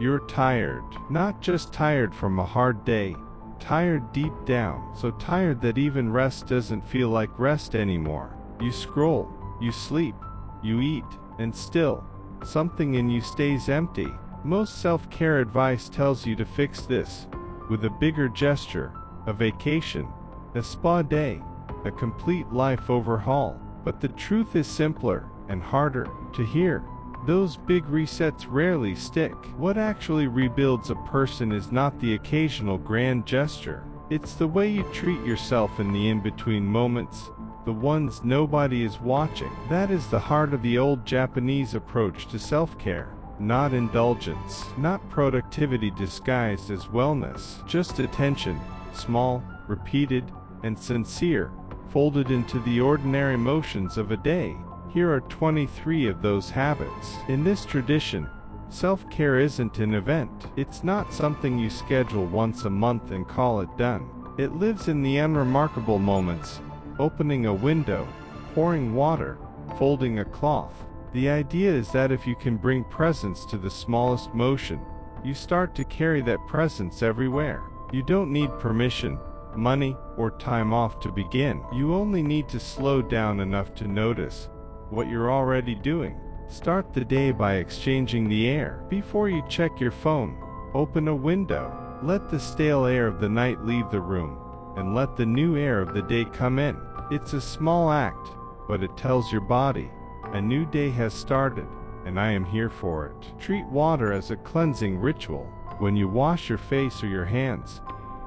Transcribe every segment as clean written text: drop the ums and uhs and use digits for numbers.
You're tired. Not just tired from a hard day, tired deep down, so tired that even rest doesn't feel like rest anymore. You scroll, you sleep, you eat, and still, something in you stays empty. Most self-care advice tells you to fix this with a bigger gesture, a vacation, a spa day, a complete life overhaul. But the truth is simpler and harder to hear. Those big resets rarely stick. What actually rebuilds a person is not the occasional grand gesture. It's the way you treat yourself in the in-between moments, the ones nobody is watching. That is the heart of the old Japanese approach to self-care. Not indulgence, not productivity disguised as wellness, just attention, small, repeated, and sincere, folded into the ordinary motions of a day. Here are 23 of those habits. In this tradition, self-care isn't an event. It's not something you schedule once a month and call it done. It lives in the unremarkable moments, opening a window, pouring water, folding a cloth. The idea is that if you can bring presence to the smallest motion, you start to carry that presence everywhere. You don't need permission, money, or time off to begin. You only need to slow down enough to notice what you're already doing. Start the day by exchanging the air. Before you check your phone, open a window. Let the stale air of the night leave the room, and let the new air of the day come in. It's a small act, but it tells your body, a new day has started, and I am here for it. Treat water as a cleansing ritual. When you wash your face or your hands,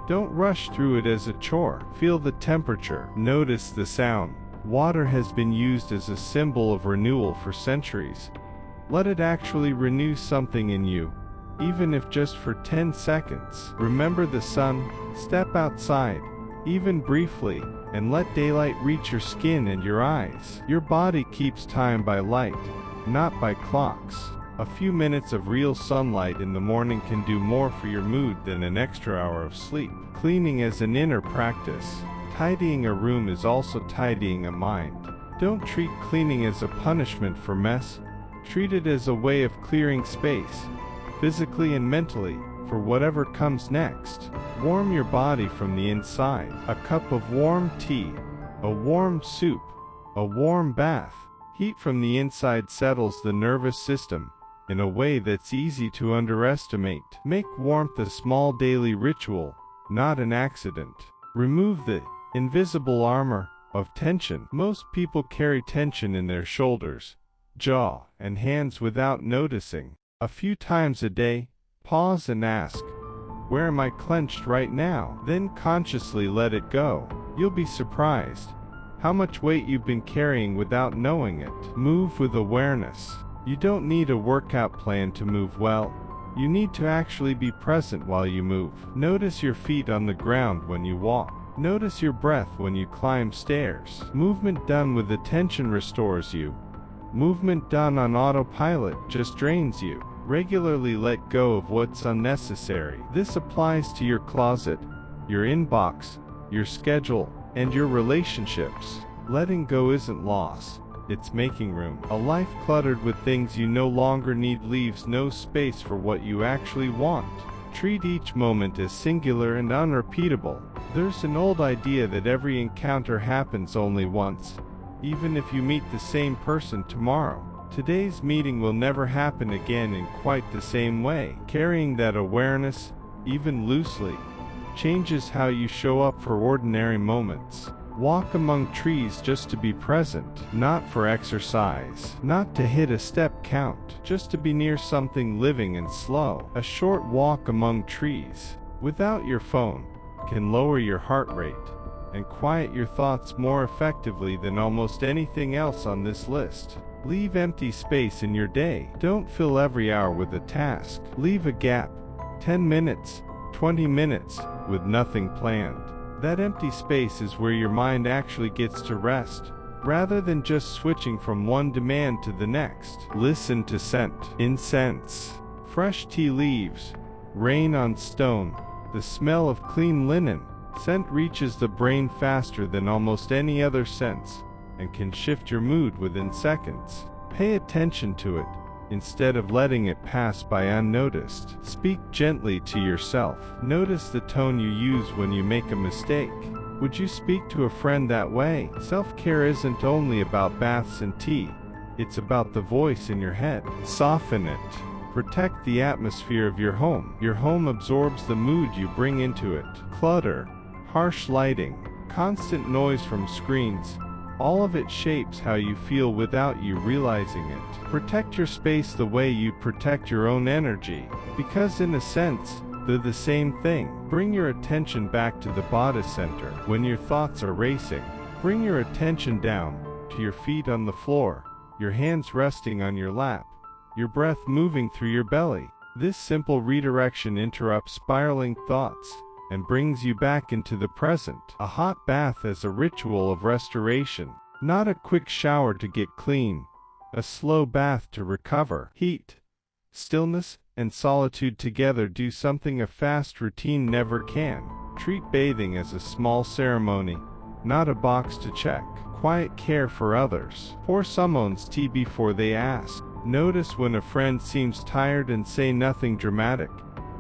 don't rush through it as a chore. Feel the temperature. Notice the sound. Water has been used as a symbol of renewal for centuries. Let it actually renew something in you, even if just for 10 seconds. Remember the sun, step outside, even briefly, and let daylight reach your skin and your eyes. Your body keeps time by light, not by clocks. A few minutes of real sunlight in the morning can do more for your mood than an extra hour of sleep. Cleaning as an inner practice. Tidying a room is also tidying a mind. Don't treat cleaning as a punishment for mess. Treat it as a way of clearing space, physically and mentally, for whatever comes next. Warm your body from the inside. A cup of warm tea, a warm soup, a warm bath. Heat from the inside settles the nervous system in a way that's easy to underestimate. Make warmth a small daily ritual, not an accident. Remove the invisible armor of tension. Most people carry tension in their shoulders, jaw, and hands without noticing. A few times a day, pause and ask, where am I clenched right now? Then consciously let it go. You'll be surprised how much weight you've been carrying without knowing it. Move with awareness. You don't need a workout plan to move well. You need to actually be present while you move. Notice your feet on the ground when you walk. Notice your breath when you climb stairs. Movement done with attention restores you. Movement done on autopilot just drains you. Regularly let go of what's unnecessary. This applies to your closet, your inbox, your schedule, and your relationships. Letting go isn't loss, it's making room. A life cluttered with things you no longer need leaves no space for what you actually want. Treat each moment as singular and unrepeatable. There's an old idea that every encounter happens only once, even if you meet the same person tomorrow. Today's meeting will never happen again in quite the same way. Carrying that awareness, even loosely, changes how you show up for ordinary moments. Walk among trees just to be present, not for exercise, not to hit a step count, just to be near something living and slow. A short walk among trees, without your phone, can lower your heart rate and quiet your thoughts more effectively than almost anything else on this list. Leave empty space in your day. Don't fill every hour with a task. Leave a gap, 10 minutes, 20 minutes, with nothing planned. That empty space is where your mind actually gets to rest, rather than just switching from one demand to the next. Listen to scent. Incense, fresh tea leaves, rain on stone, the smell of clean linen. Scent reaches the brain faster than almost any other sense, and can shift your mood within seconds. Pay attention to it, instead of letting it pass by unnoticed. Speak gently to yourself. Notice the tone you use when you make a mistake. Would you speak to a friend that way? Self-care isn't only about baths and tea. It's about the voice in your head. Soften it. Protect the atmosphere of your home. Your home absorbs the mood you bring into it. Clutter, harsh lighting, constant noise from screens, all of it shapes how you feel without you realizing it. Protect your space the way you protect your own energy, because in a sense, they're the same thing. Bring your attention back to the body center. When your thoughts are racing, bring your attention down to your feet on the floor, your hands resting on your lap, your breath moving through your belly. This simple redirection interrupts spiraling thoughts and brings you back into the present. A hot bath as a ritual of restoration, not a quick shower to get clean, a slow bath to recover. Heat, stillness, and solitude together do something a fast routine never can. Treat bathing as a small ceremony, not a box to check. Quiet care for others. Pour someone's tea before they ask. Notice when a friend seems tired and say nothing dramatic.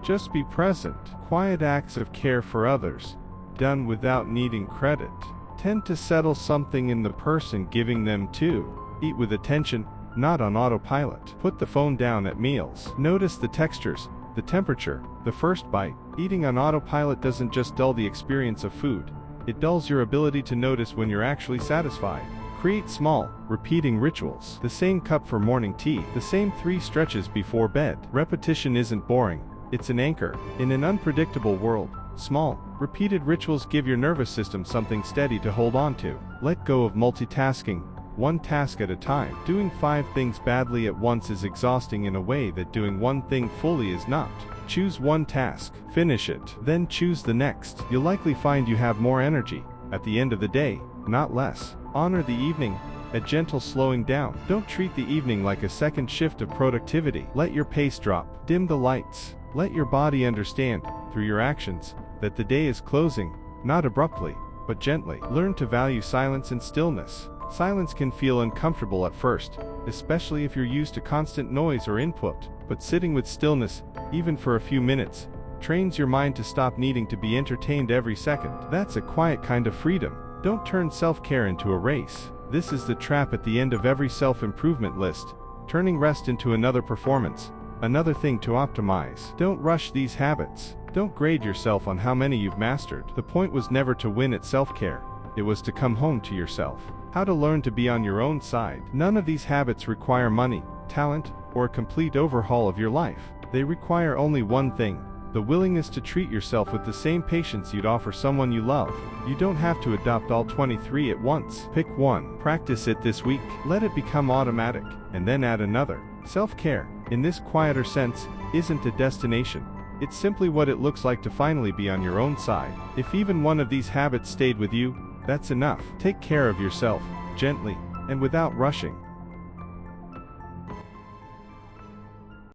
Just be present. Quiet acts of care for others, done without needing credit, tend to settle something in the person giving them too. Eat with attention, not on autopilot. Put the phone down at meals. Notice the textures, the temperature, the first bite. Eating on autopilot doesn't just dull the experience of food. It dulls your ability to notice when you're actually satisfied. Create small, repeating rituals. The same cup for morning tea. The same 3 stretches before bed. Repetition isn't boring. It's an anchor. In an unpredictable world, small, repeated rituals give your nervous system something steady to hold on to. Let go of multitasking, one task at a time. Doing 5 things badly at once is exhausting in a way that doing one thing fully is not. Choose one task, finish it, then choose the next. You'll likely find you have more energy at the end of the day, not less. Honor the evening, a gentle slowing down. Don't treat the evening like a second shift of productivity. Let your pace drop. Dim the lights. Let your body understand, through your actions, that the day is closing, not abruptly, but gently. Learn to value silence and stillness. Silence can feel uncomfortable at first, especially if you're used to constant noise or input, but sitting with stillness, even for a few minutes, trains your mind to stop needing to be entertained every second. That's a quiet kind of freedom. Don't turn self-care into a race. This is the trap at the end of every self-improvement list, turning rest into another performance, another thing to optimize. Don't rush these habits. Don't grade yourself on how many you've mastered. The point was never to win at self-care. It was to come home to yourself. How to learn to be on your own side. None of these habits require money, talent, or a complete overhaul of your life. They require only one thing: the willingness to treat yourself with the same patience you'd offer someone you love. You don't have to adopt all 23 at once. Pick one. Practice it this week. Let it become automatic, and then add another. Self-care, in this quieter sense, isn't a destination. It's simply what it looks like to finally be on your own side. If even one of these habits stayed with you, that's enough. Take care of yourself, gently, and without rushing.